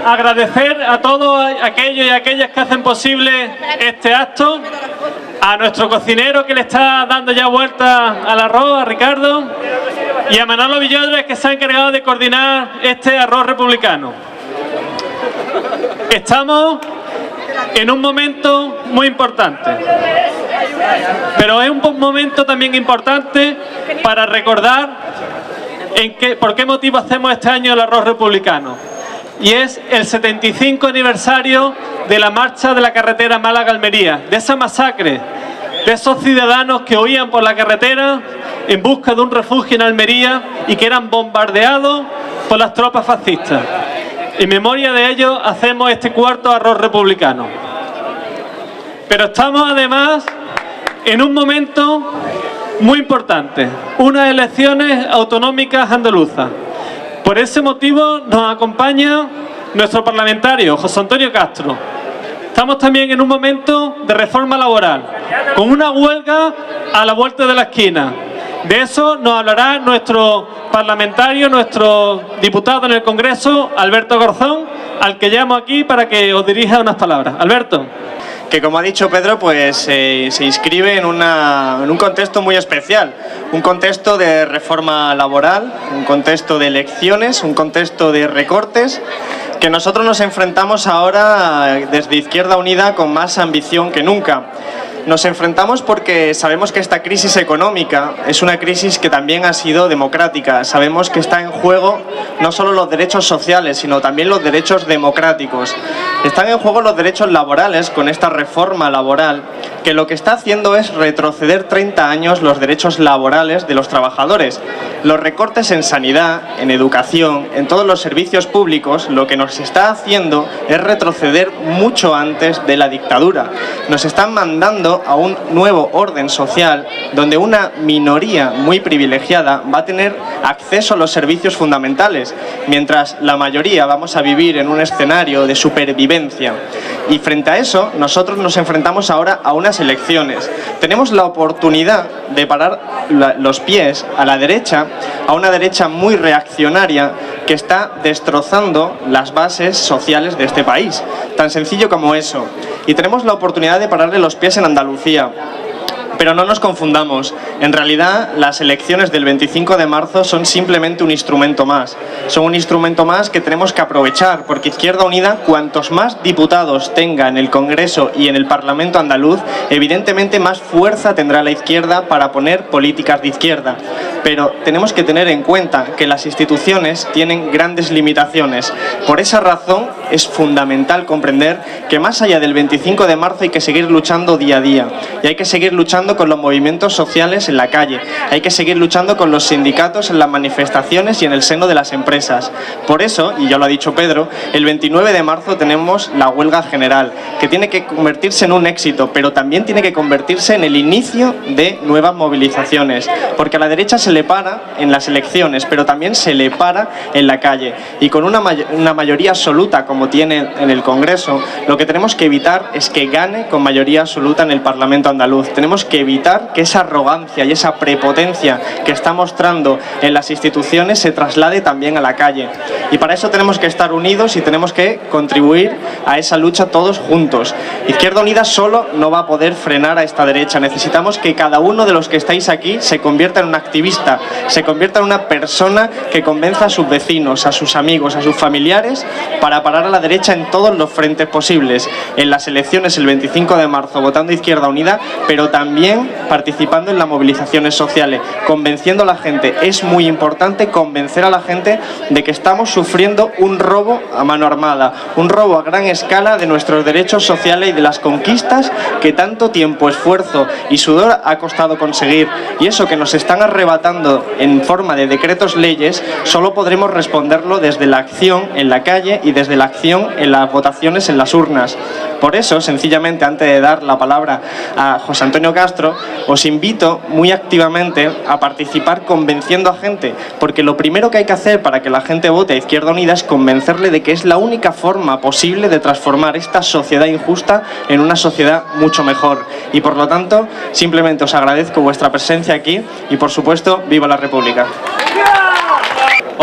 agradecer a todos aquellos y aquellas que hacen posible este acto, a nuestro cocinero que le está dando ya vuelta al arroz, a Ricardo, y a Manolo Villodres, que se ha encargado de coordinar este arroz republicano. Estamos en un momento muy importante, pero es un momento también importante para recordar por qué motivo hacemos este año el arroz republicano. Y es el 75 aniversario de la marcha de la carretera Málaga-Almería, de esa masacre, de esos ciudadanos que huían por la carretera en busca de un refugio en Almería y que eran bombardeados por las tropas fascistas. En memoria de ellos hacemos este cuarto arroz republicano. Pero estamos además en un momento muy importante, unas elecciones autonómicas andaluzas. Por ese motivo nos acompaña nuestro parlamentario, José Antonio Castro. Estamos también en un momento de reforma laboral, con una huelga a la vuelta de la esquina. De eso nos hablará nuestro parlamentario, nuestro diputado en el Congreso, Alberto Garzón, al que llamo aquí para que os dirija unas palabras. Alberto. Que, como ha dicho Pedro, pues se inscribe en un contexto muy especial, un contexto de reforma laboral, un contexto de elecciones, un contexto de recortes, que nosotros nos enfrentamos ahora desde Izquierda Unida con más ambición que nunca. Nos enfrentamos porque sabemos que esta crisis económica es una crisis que también ha sido democrática. Sabemos que está en juego no solo los derechos sociales, sino también los derechos democráticos. Están en juego los derechos laborales con esta reforma laboral, que lo que está haciendo es retroceder 30 años los derechos laborales de los trabajadores. Los recortes en sanidad, en educación, en todos los servicios públicos, lo que nos está haciendo es retroceder mucho antes de la dictadura. Nos están mandando a un nuevo orden social donde una minoría muy privilegiada va a tener acceso a los servicios fundamentales, mientras la mayoría vamos a vivir en un escenario de supervivencia. Y frente a eso, nosotros nos enfrentamos ahora a unas elecciones. Tenemos la oportunidad de parar los pies a la derecha, a una derecha muy reaccionaria que está destrozando las bases sociales de este país. Tan sencillo como eso. Y tenemos la oportunidad de pararle los pies en Andalucía. Pero no nos confundamos, en realidad las elecciones del 25 de marzo son simplemente un instrumento más. Son un instrumento más que tenemos que aprovechar, porque Izquierda Unida, cuantos más diputados tenga en el Congreso y en el Parlamento andaluz, evidentemente más fuerza tendrá la izquierda para poner políticas de izquierda. Pero tenemos que tener en cuenta que las instituciones tienen grandes limitaciones. Por esa razón es fundamental comprender que más allá del 25 de marzo hay que seguir luchando día a día. Y hay que seguir luchando con los movimientos sociales en la calle. Hay que seguir luchando con los sindicatos en las manifestaciones y en el seno de las empresas. Por eso, y ya lo ha dicho Pedro, el 29 de marzo tenemos la huelga general, que tiene que convertirse en un éxito, pero también tiene que convertirse en el inicio de nuevas movilizaciones. Porque a la derecha se le para en las elecciones, pero también se le para en la calle. Y con una mayoría absoluta, como tiene en el Congreso, lo que tenemos que evitar es que gane con mayoría absoluta en el Parlamento andaluz. Tenemos que evitar que esa arrogancia y esa prepotencia que está mostrando en las instituciones se traslade también a la calle. Y para eso tenemos que estar unidos y tenemos que contribuir a esa lucha todos juntos. Izquierda Unida solo no va a poder frenar a esta derecha. Necesitamos que cada uno de los que estáis aquí se convierta en un activista, se convierta en una persona que convenza a sus vecinos, a sus amigos, a sus familiares para parar a la derecha en todos los frentes posibles. En las elecciones el 25 de marzo votando Izquierda Unida, pero también participando en las movilizaciones sociales, convenciendo a la gente. Es muy importante convencer a la gente de que estamos sufriendo un robo a mano armada, un robo a gran escala de nuestros derechos sociales y de las conquistas que tanto tiempo, esfuerzo y sudor ha costado conseguir. Y eso que nos están arrebatando en forma de decretos leyes, solo podremos responderlo desde la acción en la calle y desde la acción en las votaciones en las urnas. Por eso, sencillamente, antes de dar la palabra a José Antonio Castro, os invito muy activamente a participar convenciendo a gente, porque lo primero que hay que hacer para que la gente vote a Izquierda Unida es convencerle de que es la única forma posible de transformar esta sociedad injusta en una sociedad mucho mejor. Y por lo tanto, simplemente os agradezco vuestra presencia aquí y, por supuesto, ¡viva la República!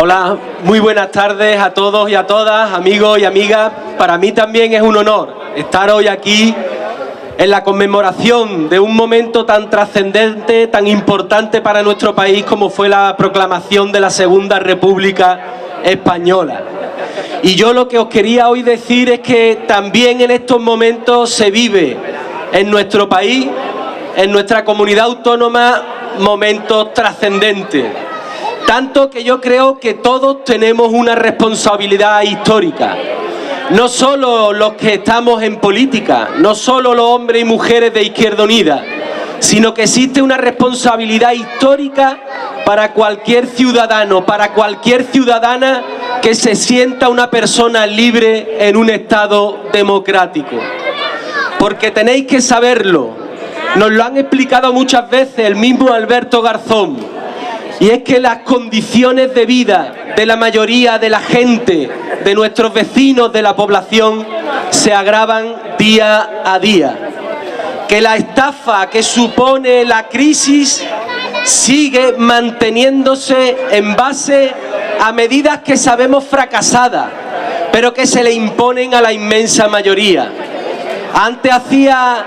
Hola, muy buenas tardes a todos y a todas, amigos y amigas. Para mí también es un honor estar hoy aquí en la conmemoración de un momento tan trascendente, tan importante para nuestro país como fue la proclamación de la Segunda República Española. Y yo lo que os quería hoy decir es que también en estos momentos se vive en nuestro país, en nuestra comunidad autónoma, momentos trascendentes. Tanto que yo creo que todos tenemos una responsabilidad histórica. No solo los que estamos en política, no solo los hombres y mujeres de Izquierda Unida, sino que existe una responsabilidad histórica para cualquier ciudadano, para cualquier ciudadana que se sienta una persona libre en un Estado democrático. Porque tenéis que saberlo, nos lo han explicado muchas veces el mismo Alberto Garzón, y es que las condiciones de vida de la mayoría de la gente, de nuestros vecinos, de la población, se agravan día a día. Que la estafa que supone la crisis sigue manteniéndose en base a medidas que sabemos fracasadas, pero que se le imponen a la inmensa mayoría. Antes hacía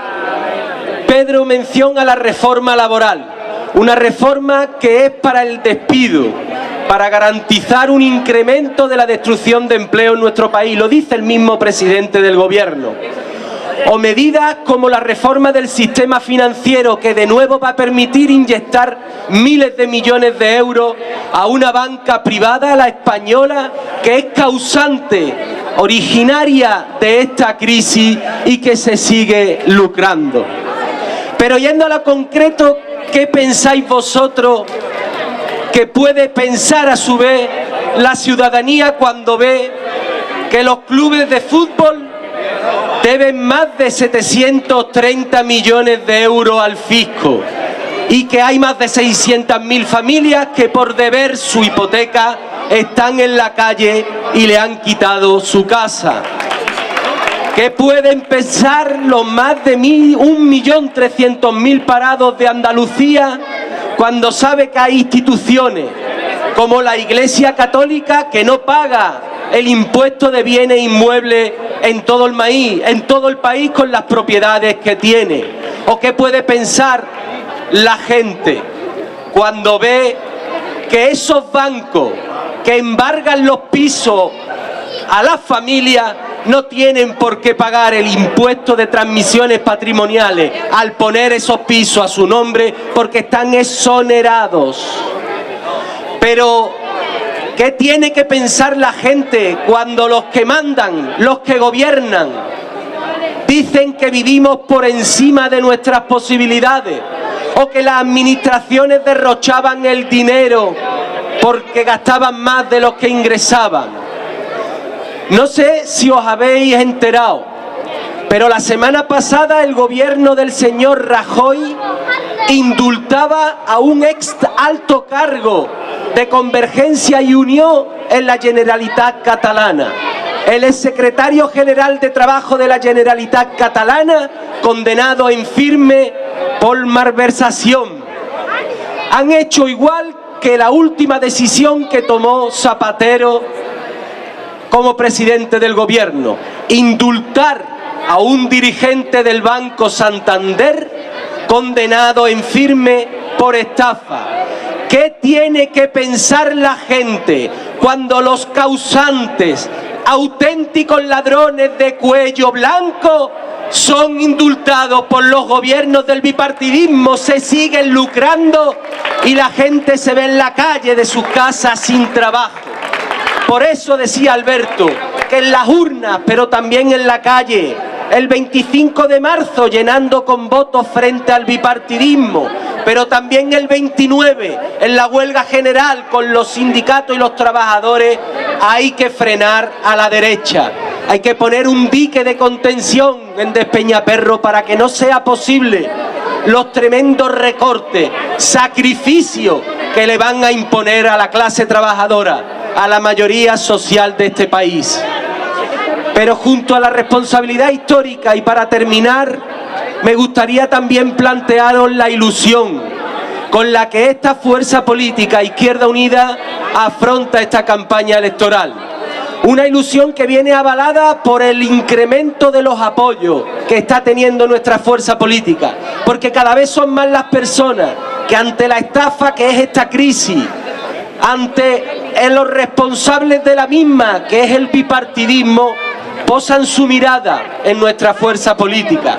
Pedro mención a la reforma laboral. Una reforma que es para el despido, para garantizar un incremento de la destrucción de empleo en nuestro país, lo dice el mismo presidente del gobierno. O medidas como la reforma del sistema financiero, que de nuevo va a permitir inyectar miles de millones de euros a una banca privada, la española, que es causante, originaria de esta crisis y que se sigue lucrando. Pero yendo a lo concreto, ¿qué pensáis vosotros que puede pensar a su vez la ciudadanía cuando ve que los clubes de fútbol deben más de 730 millones de euros al fisco y que hay más de 600.000 familias que por deber su hipoteca están en la calle y le han quitado su casa? ¿Qué pueden pensar los más de 1.300.000 parados de Andalucía cuando sabe que hay instituciones como la Iglesia Católica que no paga el impuesto de bienes inmuebles en todo el país con las propiedades que tiene? ¿O qué puede pensar la gente cuando ve que esos bancos que embargan los pisos a las familias no tienen por qué pagar el impuesto de transmisiones patrimoniales al poner esos pisos a su nombre porque están exonerados? Pero ¿qué tiene que pensar la gente cuando los que mandan, los que gobiernan, dicen que vivimos por encima de nuestras posibilidades o que las administraciones derrochaban el dinero porque gastaban más de lo que ingresaban? No sé si os habéis enterado, pero la semana pasada el gobierno del señor Rajoy indultaba a un ex alto cargo de Convergencia y Unió en la Generalitat Catalana. El exsecretario general de Trabajo de la Generalitat Catalana, condenado en firme por malversación. Han hecho igual que la última decisión que tomó Zapatero como presidente del gobierno, indultar a un dirigente del Banco Santander condenado en firme por estafa. ¿Qué tiene que pensar la gente cuando los causantes, auténticos ladrones de cuello blanco, son indultados por los gobiernos del bipartidismo, se siguen lucrando y la gente se ve en la calle de sus casas sin trabajo? Por eso decía Alberto que en las urnas, pero también en la calle, el 25 de marzo llenando con votos frente al bipartidismo, pero también el 29 en la huelga general con los sindicatos y los trabajadores, hay que frenar a la derecha. Hay que poner un dique de contención en Despeñaperro para que no sea posible los tremendos recortes, sacrificios que le van a imponer a la clase trabajadora, a la mayoría social de este país. Pero junto a la responsabilidad histórica, y para terminar, me gustaría también plantearos la ilusión con la que esta fuerza política, Izquierda Unida, afronta esta campaña electoral. Una ilusión que viene avalada por el incremento de los apoyos que está teniendo nuestra fuerza política, porque cada vez son más las personas que ante la estafa que es esta crisis, ante los responsables de la misma, que es el bipartidismo, posan su mirada en nuestra fuerza política.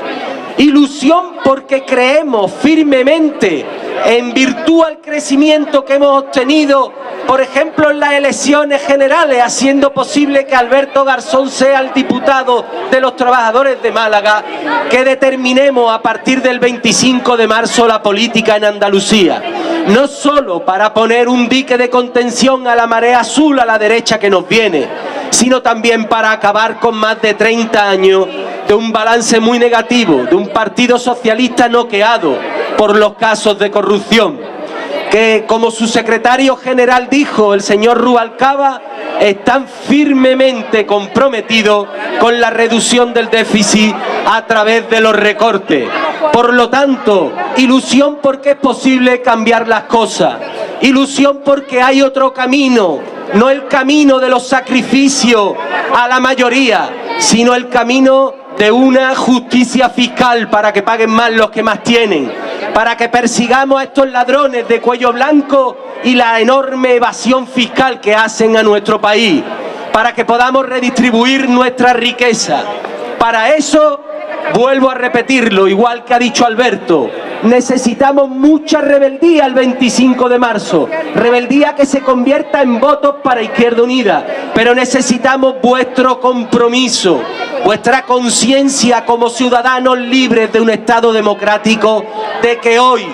Ilusión porque creemos firmemente, en virtud al crecimiento que hemos obtenido, por ejemplo en las elecciones generales, haciendo posible que Alberto Garzón sea el diputado de los trabajadores de Málaga, que determinemos a partir del 25 de marzo la política en Andalucía. No solo para poner un dique de contención a la marea azul a la derecha que nos viene, sino también para acabar con más de 30 años de un balance muy negativo, de un partido socialista noqueado por los casos de corrupción, que, como su secretario general dijo, el señor Rubalcaba, están firmemente comprometidos con la reducción del déficit a través de los recortes. Por lo tanto, ilusión porque es posible cambiar las cosas, ilusión porque hay otro camino, no el camino de los sacrificios a la mayoría, sino el camino de una justicia fiscal para que paguen más los que más tienen, para que persigamos a estos ladrones de cuello blanco y la enorme evasión fiscal que hacen a nuestro país, para que podamos redistribuir nuestra riqueza. Para eso, vuelvo a repetirlo, igual que ha dicho Alberto, necesitamos mucha rebeldía el 25 de marzo, rebeldía que se convierta en votos para Izquierda Unida, pero necesitamos vuestro compromiso, vuestra conciencia como ciudadanos libres de un Estado democrático, de que hoy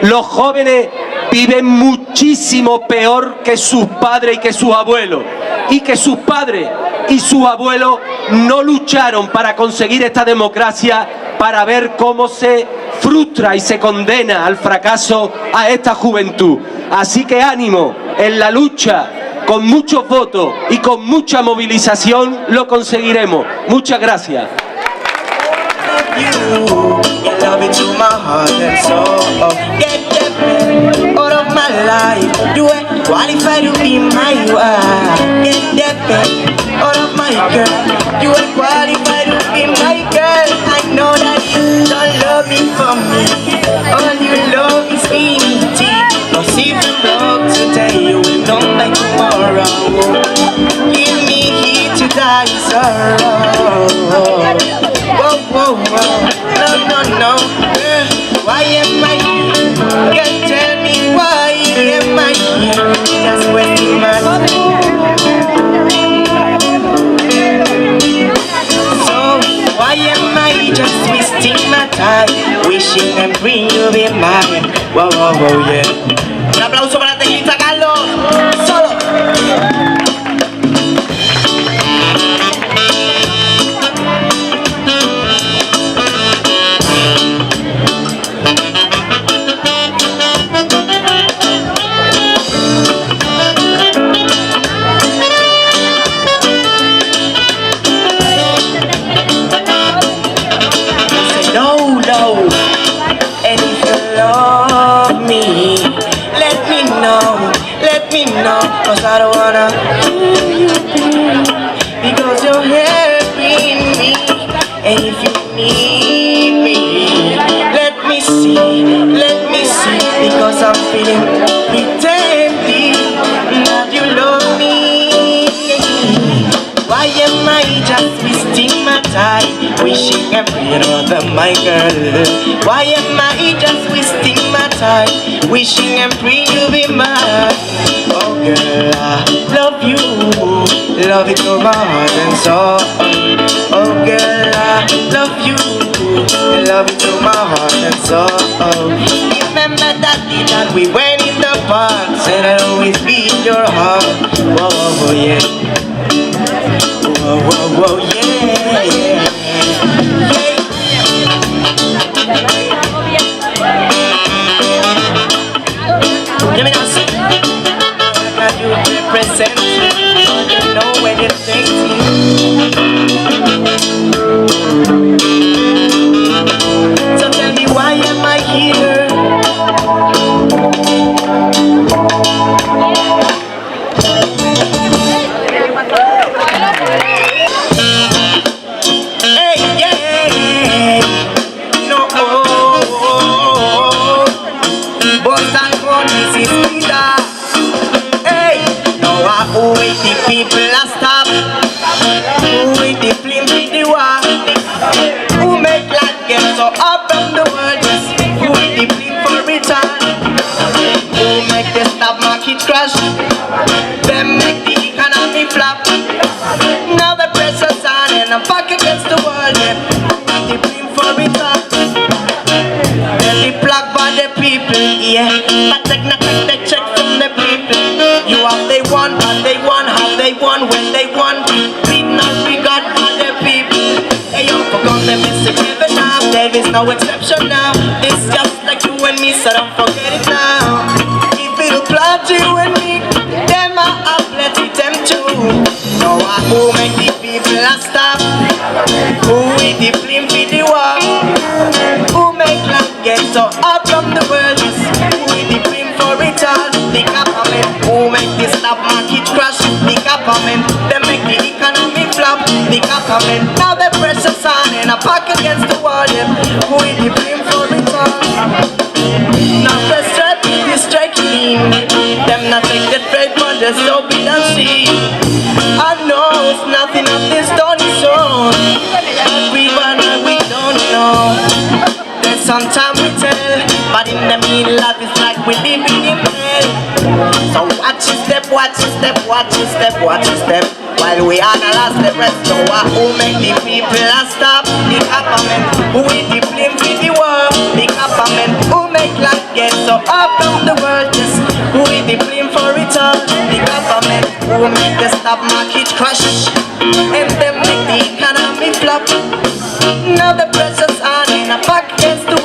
los jóvenes viven muchísimo peor que sus padres y que sus abuelos, y que sus padres y sus abuelos no lucharon para conseguir esta democracia, para ver cómo se frustra y se condena al fracaso a esta juventud. Así que ánimo en la lucha, con muchos votos y con mucha movilización lo conseguiremos. Muchas gracias. Why am I here? Can't tell me why am I here? Just wasting my time. So why am I just wasting my time? Wishing and praying you'll be mine. Wow, wow, wow, yeah. Un aplauso para el teclista Carlos. Solo. Cause I don't wanna hear you be, because you're helping me. And if you need me, let me see, because I'm feeling pretending that you love me. Why am I just wasting my time, wishing and praying over my girl? Why am I just wasting my time, wishing and praying you'll be mine? Oh girl, I love you, love it from my heart and soul. Oh girl, I love you, love it from my heart and soul. Remember that day that we went in the park, said I'd always be in your heart. Whoa, whoa, whoa, yeah. Whoa, whoa, whoa, yeah, yeah. Let me know, see. You represent, you know when you think. So tell me, why am I here? so up from the world, just who is the blame for return? Who make the stock market crash? Them make the economy flop. Now the pressure's on and I'm back against the world, yeah. Who is the blame for return? They'll be blocked by the people, yeah. But take the check from the people. You have they won, and they won, how they won, when they won. Beat not regard by the people. Hey, you forgot them, Mr. Kevin now. There is no exception now. It's just like you and me, so don't forget it now. If it'll apply to you and me, them I plenty them too. No, I who make the people a stop. Who is the blame for the war? Who make land get so up from the world? Who is the blame for it all? The government. Who make the stock market crash? The government. They make the economy flop. The government. Now the pressure's on and I'm back against the wall. Who is the blame for it all? Now the strike is the strike clean. Them not take the trade but they so be and see. I know it's nothing of this done is on. But we don't know. There's some time we tell, but in the middle of it's like we living in hell. So watch a step, watch a step, watch a step, watch a step. While we analyze the rest, so who make the people a stop? The government. Who is the blame for the war? The government. Who make life get so up from the world? Yes. Who is the blame for it all? The government. Who make the stock market crash? And them make the economy flop. Now the pressure's on and I'm back against the